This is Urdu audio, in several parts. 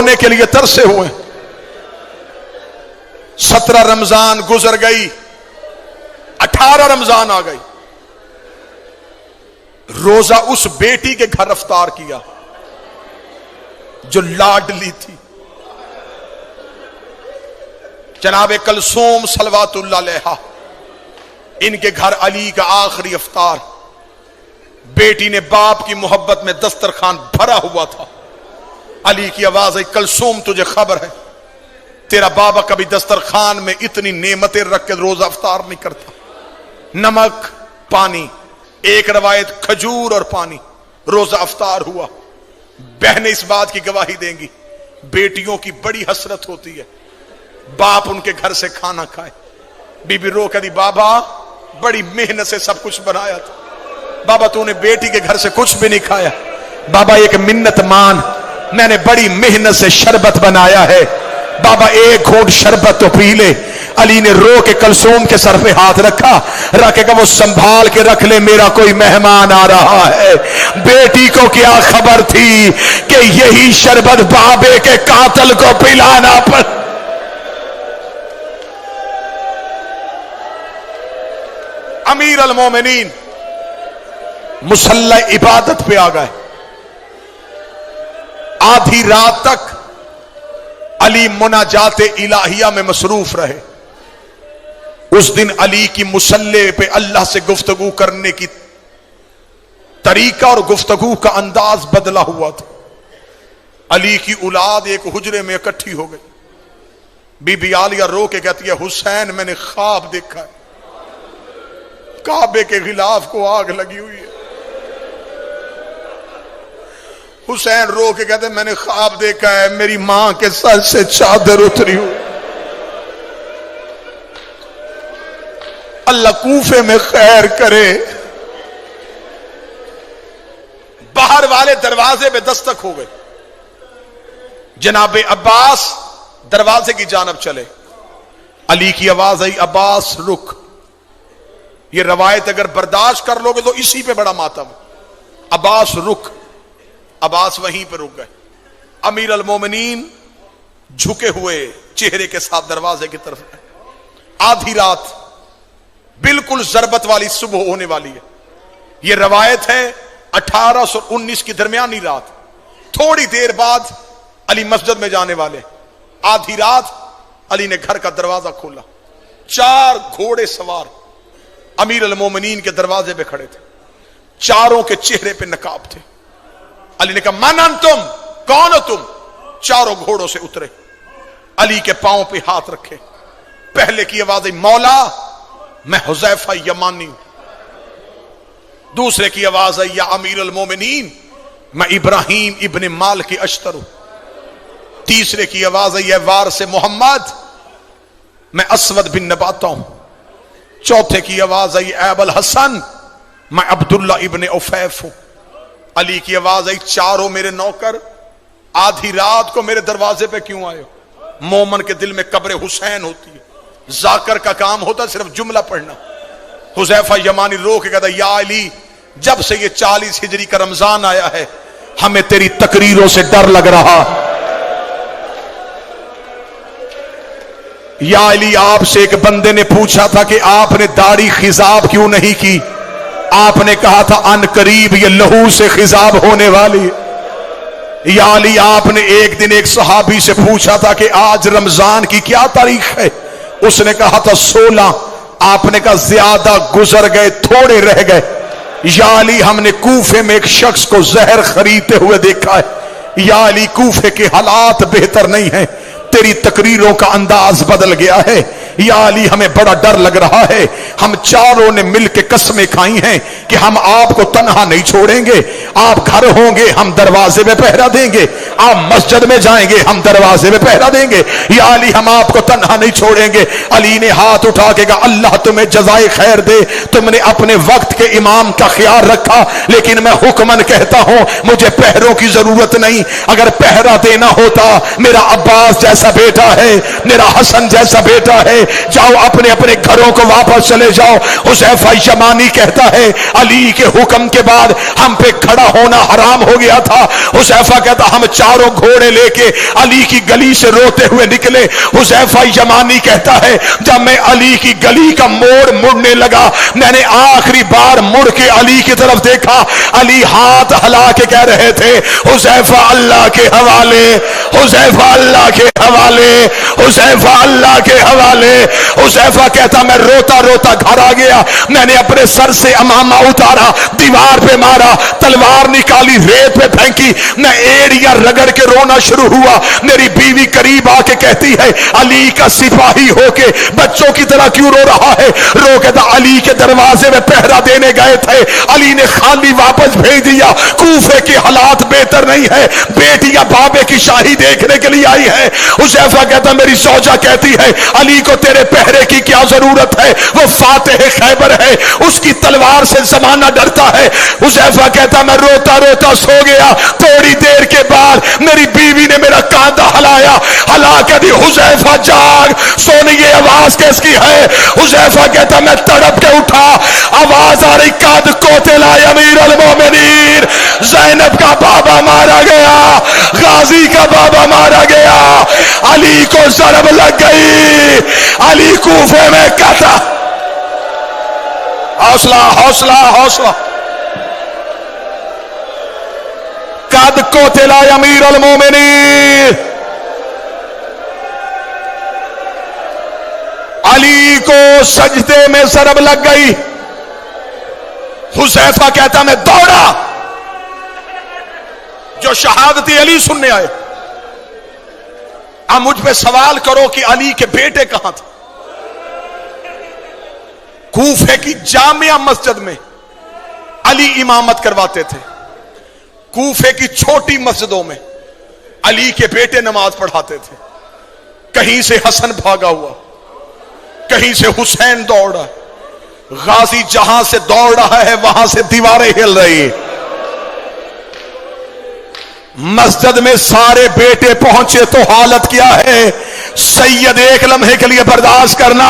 رونے کے لیے ترسے ہوئے. 17 رمضان گزر گئی, 18 رمضان آ گئی. روزہ اس بیٹی کے گھر افطار کیا جو لاڈلی تھی, جناب کلثوم صلوات اللہ علیہا. ان کے گھر علی کا آخری افطار. بیٹی نے باپ کی محبت میں دسترخوان بھرا ہوا تھا. علی کی آواز آئی, کلثوم تجھے خبر ہے تیرا بابا کبھی دسترخوان میں اتنی نعمتیں رکھ کے روزہ افطار نہیں کرتا. نمک, پانی, ایک روایت کھجور اور پانی. روزہ افطار ہوا. بہنیں اس بات کی گواہی دیں گی, بیٹیوں کی بڑی حسرت ہوتی ہے باپ ان کے گھر سے کھانا کھائے. بی بی رو کہتی بابا بڑی محنت سے سب کچھ بنایا تھا, بابا تو نے بیٹی کے گھر سے کچھ بھی نہیں کھایا. بابا ایک منت مان, میں نے بڑی محنت سے شربت بنایا ہے, بابا ایک گھونٹ شربت تو پی لے. علی نے رو کے کلثوم کے سر پہ ہاتھ رکھا, رکھے گا وہ سنبھال کے رکھ لے, میرا کوئی مہمان آ رہا ہے. بیٹی کو کیا خبر تھی کہ یہی شربت بابے کے قاتل کو پلانا پڑ. امیر المومنین مصلی عبادت پہ آ گئے. آدھی رات تک علی مناجات الہیہ میں مصروف رہے. اس دن علی کی مصلی پہ اللہ سے گفتگو کرنے کی طریقہ اور گفتگو کا انداز بدلا ہوا تھا. علی کی اولاد ایک حجرے میں اکٹھی ہو گئی. بی بی عالیہ رو کے کہتی ہے حسین میں نے خواب دیکھا ہے, کعبے کے غلاف کو آگ لگی ہوئی ہے. حسین رو کے کہتے میں نے خواب دیکھا ہے میری ماں کے سر سے چادر اتری ہوئی. اللہ کوفے میں خیر کرے. باہر والے دروازے پہ دستک ہو گئے. جناب عباس دروازے کی جانب چلے. علی کی آواز آئی عباس رک. یہ روایت اگر برداشت کر لو گے تو اسی پہ بڑا ماتم. عباس رک. عباس وہیں پہ رک گئے. امیر المومنین جھکے ہوئے چہرے کے ساتھ دروازے کی طرف گئے. آدھی رات, بالکل ضربت والی صبح ہونے والی ہے. یہ روایت ہے 1819 کی درمیانی رات. تھوڑی دیر بعد علی مسجد میں جانے والے. آدھی رات علی نے گھر کا دروازہ کھولا. 4 گھوڑے سوار امیر المومنین کے دروازے پہ کھڑے تھے. چاروں کے چہرے پہ نقاب تھے. علی نے کہا من انتم, کون ہو تم؟ چاروں گھوڑوں سے اترے. علی کے پاؤں پہ ہاتھ رکھے. پہلے کی آواز آئی مولا میں حذیفہ یمانی ہوں. دوسرے کی آواز آئی یا امیر المومنین میں ابراہیم ابن مالک اشتر ہوں. تیسرے کی آواز آئی وارث محمد میں اسود بن نباتہ ہوں. چوتھے کی آواز آئی ابو الحسن میں عبداللہ ابن عفیف ہوں. علی کی آواز آئی چاروں میرے نوکر آدھی رات کو میرے دروازے پہ کیوں آئے ہو؟ مومن کے دل میں قبر حسین ہوتی ہے. ذاکر کا کام ہوتا ہے صرف جملہ پڑھنا. حذیفہ یمانی رو کے کہتا یا علی جب سے یہ 40 ہجری کا رمضان آیا ہے ہمیں تیری تقریروں سے ڈر لگ رہا. یا علی آپ سے ایک بندے نے پوچھا تھا کہ آپ نے داڑھی خضاب کیوں نہیں کی؟ آپ نے کہا تھا ان قریب یہ لہو سے خضاب ہونے والی. یا علی آپ نے ایک دن ایک صحابی سے پوچھا تھا کہ آج رمضان کی کیا تاریخ ہے؟ اس نے کہا تھا 16. آپ نے کہا زیادہ گزر گئے تھوڑے رہ گئے. یا علی ہم نے کوفے میں ایک شخص کو زہر خریدتے ہوئے دیکھا ہے. یا علی کوفے کے حالات بہتر نہیں ہیں, تیری تقریروں کا انداز بدل گیا ہے. یا علی ہمیں بڑا ڈر لگ رہا ہے. ہم چاروں نے مل کے قسمیں کھائی ہیں کہ ہم آپ کو تنہا نہیں چھوڑیں گے. آپ گھر ہوں گے ہم دروازے میں پہرا دیں گے, آپ مسجد میں جائیں گے ہم darbازے میں پہرا دیں گے. یا علی ہم آپ کو تنہا نہیں چھوڑیں گے. علی نے ہاتھ اٹھا کے کہا اللہ تمہیں جزائے خیر دے, تم نے اپنے وقت کے امام کا خیال رکھا, لیکن میں حکمن کہتا ہوں مجھے پہروں کی ضرورت نہیں. اگر پہرا دینا ہوتا میرا عباس جیسا بیٹا ہے, میرا حسن جیسا بیٹا ہے, ہے جاؤ اپنے اپنے گھروں کو واپس چلے جاؤ۔ حذیفہ یمانی کہتا ہے علی کے حکم کے بعد ہم پہ کھڑا ہونا حرام ہو گیا تھا۔ حذیفہ کہتا ہم چاروں گھوڑے لے کے علی کی گلی سے روتے ہوئے نکلے۔ حذیفہ یمانی کہتا ہے جب میں علی کی گلی کا موڑ مڑنے لگا میں نے آخری بار مڑ کے علی کی طرف دیکھا، علی ہاتھ ہلا کے کہہ رہے تھے حذیفہ اللہ کے حوالے، حذیفہ اللہ کے حوالے، حذیفہ اللہ کے حوالے۔ حذیفہ کہتا میں روتا روتا گھر آ گیا، میں نے اپنے سر سے امامہ اتارا، دیوار پہ مارا، تلوار نکالی، ریت پہ پھینکی، میں ایڑیاں رگڑ کے رونا شروع ہوا۔ میری بیوی قریب آ کے کہتی ہے علی کا سپاہی ہو کے بچوں کی طرح کیوں رو رہا ہے؟ رو کے تو علی کے دروازے میں پہرا دینے گئے تھے، علی نے خالی واپس بھیج دیا۔ کوفے کے حالات بہتر نہیں ہے، بیٹیاں بابے کی شاہی دیکھنے کے لیے آئی ہے۔ حذیفہ کہتا میری زوجہ کہتی ہے علی کو تیرے پہرے کی کیا ضرورت ہے، وہ فاتح خیبر ہے، اس کی تلوار سے زمانہ ڈرتا ہے۔ حذیفہ کہتا میں روتا روتا سو گیا، تھوڑی دیر کے بعد میری بیوی نے میرا کاندھا ہلایا، ہلا کے دی حذیفہ جاگ، سونی یہ آواز کس کی ہے؟ حذیفہ کہتا میں تڑپ کے اٹھا، آواز آ رہی قد قتل امیر المومنین، زینب کا بابا مارا گیا، غازی کا بابا مارا گیا، علی کو ضرب لگ گئی، علی کوفے میں قتل۔ حوصلہ حوصلہ حوصلہ۔ قد قتل امیر المومنین، علی کو سجدے میں ضرب لگ گئی۔ حذیفہ کہتا میں دوڑا، جو شہادت علی سننے آئے۔ اب مجھ پہ سوال کرو کہ علی کے بیٹے کہاں تھے؟ کوفے کی جامعہ مسجد میں علی امامت کرواتے تھے، کوفے کی چھوٹی مسجدوں میں علی کے بیٹے نماز پڑھاتے تھے۔ کہیں سے حسن بھاگا ہوا، کہیں سے حسین دوڑا، غازی جہاں سے دوڑ رہا ہے وہاں سے دیواریں ہل رہی۔ مسجد میں سارے بیٹے پہنچے تو حالت کیا ہے؟ سید ایک لمحے کے لیے برداشت کرنا،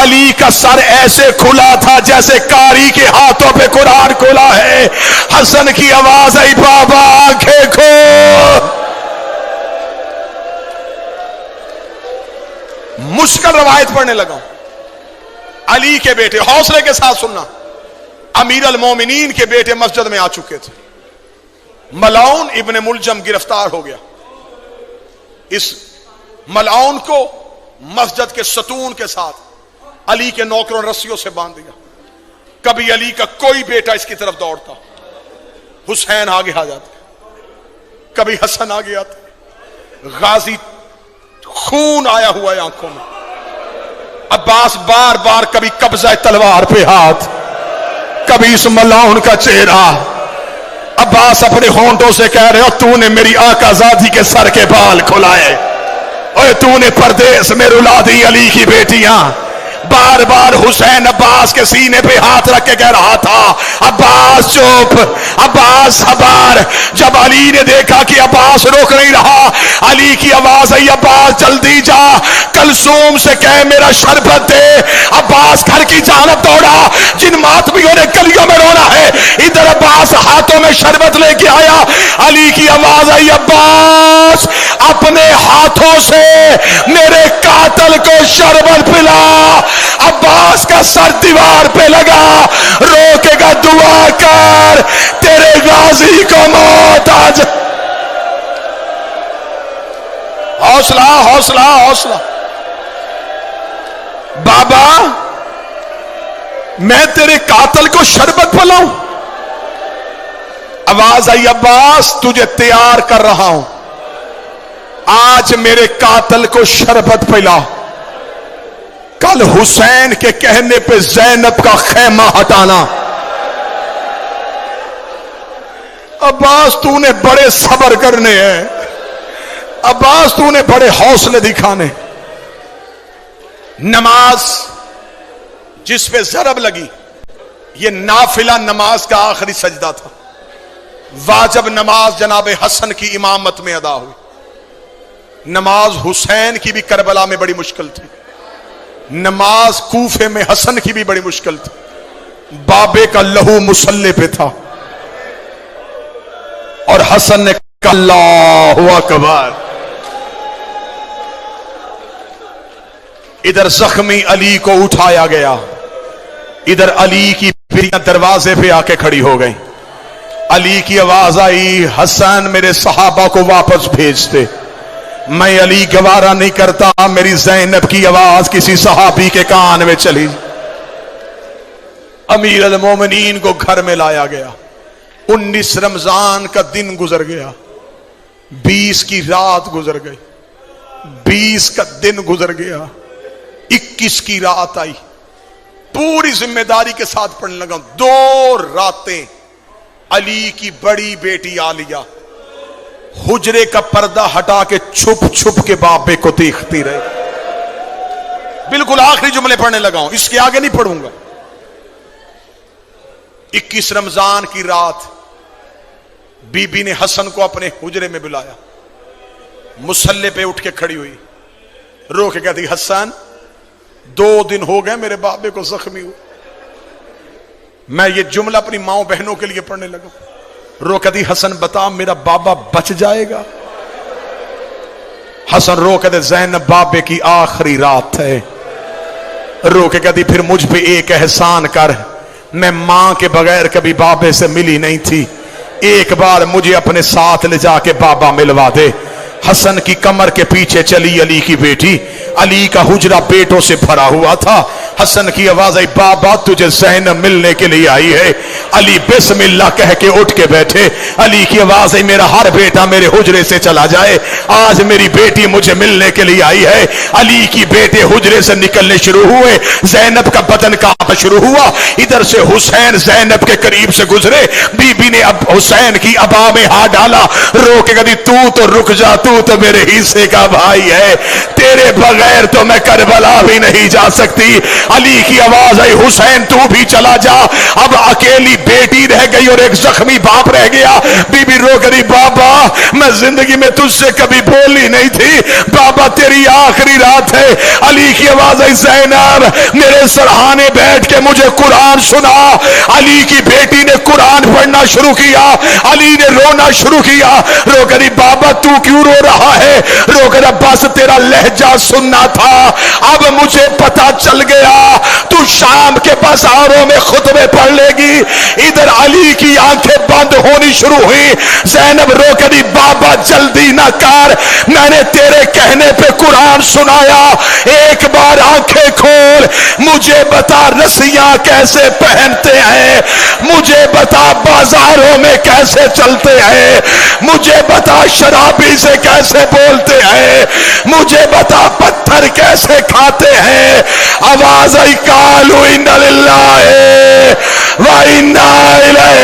علی کا سر ایسے کھلا تھا جیسے کاری کے ہاتھوں پہ قرآن کھلا ہے۔ حسن کی آواز آئی بابا آنکھیں کھول۔ مشکل روایت پڑھنے لگا۔ علی کے بیٹے، حوصلے کے ساتھ سننا، امیر المومنین کے بیٹے مسجد میں آ چکے تھے۔ ملعون ابن ملجم گرفتار ہو گیا۔ اس ملعون کو مسجد کے ستون کے ساتھ علی کے نوکروں نے رسیوں سے باندھ دیا۔ کبھی علی کا کوئی بیٹا اس کی طرف دوڑتا، حسین آگے آ جاتے، کبھی حسن آگے آتے، غازی خون آیا ہوا ہے آنکھوں میں، عباس بار بار کبھی قبضہ تلوار پہ ہاتھ، کبھی اس ملعون کا چہرہ۔ عباس اپنے ہونٹوں سے کہہ رہے ہو تو نے میری آقا زادی کے سر کے بال کھلائے، اور تو نے پردیس میں رلا دی علی کی بیٹیاں۔ بار بار حسین عباس کے سینے پہ ہاتھ رکھ کے کہہ رہا تھا عباس چپ، عباس صبر۔ جب علی نے دیکھا کہ عباس روک نہیں رہا، علی کی آواز آئی عباس جلدی جا، کلثوم سے کہہ میرا شربت دے۔ عباس گھر کی جانب دوڑا، جن ماتمیوں نے گلیوں میں رونا ہے، ادھر عباس ہاتھوں میں شربت لے کے آیا۔ علی کی آواز آئی عباس اپنے ہاتھوں سے میرے قاتل کو شربت پلا۔ عباس کا سر دیوار پہ لگا، روکے گا دعا کر تیرے غازی کو موت آج۔ حوصلہ حوصلہ حوصلہ۔ بابا میں تیرے قاتل کو شربت پلاؤں؟ آواز آئی عباس تجھے تیار کر رہا ہوں، آج میرے قاتل کو شربت پلا، کل حسین کے کہنے پہ زینب کا خیمہ ہٹانا۔ عباس تو نے بڑے صبر کرنے ہیں، عباس تو نے بڑے حوصلے دکھانے۔ نماز جس پہ ضرب لگی یہ نافلہ نماز کا آخری سجدہ تھا، واجب نماز جناب حسن کی امامت میں ادا ہوئی۔ نماز حسین کی بھی کربلا میں بڑی مشکل تھی، نماز کوفے میں حسن کی بھی بڑی مشکل تھی، بابے کا لہو مسلح پہ تھا اور حسن نے کہا اللہ اکبر. ادھر زخمی علی کو اٹھایا گیا، ادھر علی کی بیٹیاں دروازے پہ آ کے کھڑی ہو گئی. علی کی آواز آئی حسن میرے صحابہ کو واپس بھیج دے. میں علی گوارا نہیں کرتا میری زینب کی آواز کسی صحابی کے کان میں چلی. امیر المومنین کو گھر میں لایا گیا. 19 رمضان کا دن گزر گیا، 20 کی رات گزر گئی، 20 کا دن گزر گیا، 21 کی رات آئی. پوری ذمہ داری کے ساتھ پڑھنے لگا. 2 راتیں علی کی بڑی بیٹی عالیہ حجرے کا پردہ ہٹا کے چھپ چھپ کے بابے کو دیکھتی رہے. بالکل آخری جملے پڑھنے لگا ہوں، اس کے آگے نہیں پڑھوں گا. 21 رمضان کی رات بی بی نے حسن کو اپنے حجرے میں بلایا. مصلے پہ اٹھ کے کھڑی ہوئی، رو کے کہتی حسن 2 دن ہو گئے میرے بابے کو زخمی ہوئے. میں یہ جملہ اپنی ماؤں بہنوں کے لیے پڑھنے لگا. رو کہتی حسن بتا میرا بابا بچ جائے گا. حسن رو کہتے زینب بابے کی آخری رات ہے. رو کے کہتی پھر مجھ پہ ایک احسان کر، میں ماں کے بغیر کبھی بابے سے ملی نہیں تھی، ایک بار مجھے اپنے ساتھ لے جا کے بابا ملوا دے. حسن کی کمر کے پیچھے چلی علی کی بیٹی. علی کا حجرہ بیٹوں سے بھرا ہوا تھا. حسن کی آواز آئی بابا تجھے زینب ملنے کے لیے آئی ہے. علی بسم اللہ کہہ کے اٹھ کے بیٹھے. علی کی آواز آئی میرا ہر بیٹا میرے حجرے سے چلا جائے، آج میری بیٹی مجھے ملنے کے لیے آئی ہے. علی کی بیٹے حجرے سے نکلنے شروع ہوئے، زینب کا بدن کانپنا شروع ہوا. ادھر سے حسین زینب کے قریب سے گزرے. بی بی نے اب حسین کی ابا میں ہاتھ ڈالا، رو کے کہتی تو رک جا، تو میرے حصے کا بھائی ہے، تیرے بغیر تو میں کربلا بھی نہیں جا سکتی. علی کی آواز آئی حسین تو بھی چلا جا. اب اکیلی بیٹی رہ گئی اور ایک زخمی باپ رہ گیا. بی بی رو کری بابا میں زندگی میں تجھ سے کبھی بولی نہیں تھی، بابا تیری آخری رات ہے. علی کی آواز آئی زینب میرے سرہانے بیٹھ کے مجھے قرآن سنا. علی کی بیٹی نے قرآن پڑھنا شروع کیا. علی نے رونا شروع کیا. رو کری بابا تو کیوں رو رہا ہے؟ رو کر بس تیرا لہجہ سننا تھا، اب مجھے پتا چل گیا تو شام کے بازاروں میں خطبے پڑھ لے گی. ادھر علی کی آنکھیں بند ہونی شروع ہوئی. زینب رو کری بابا جلدی نہ کر، میں نے تیرے کہنے پہ قرآن سنایا، ایک بار آنکھیں کھول، مجھے بتا رسیاں کیسے پہنتے ہیں، مجھے بتا بازاروں میں کیسے چلتے ہیں، مجھے بتا شرابی سے کیسے بولتے ہیں، مجھے بتا پتھر کیسے کھاتے ہیں. آواز آئی قالوا انا للہ و انا الیہ